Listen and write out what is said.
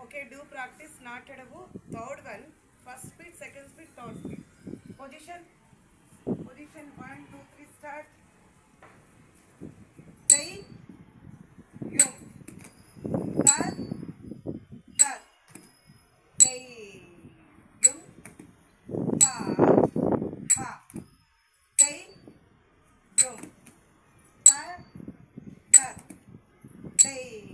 Okay, do practice Natadavu. Third one, first speed, second speed, third speed. Position, position 1, 2, 3, start. Say, yum, tat, tat. Say, yum, tat, ha. Say, yum, tat, tat. Say.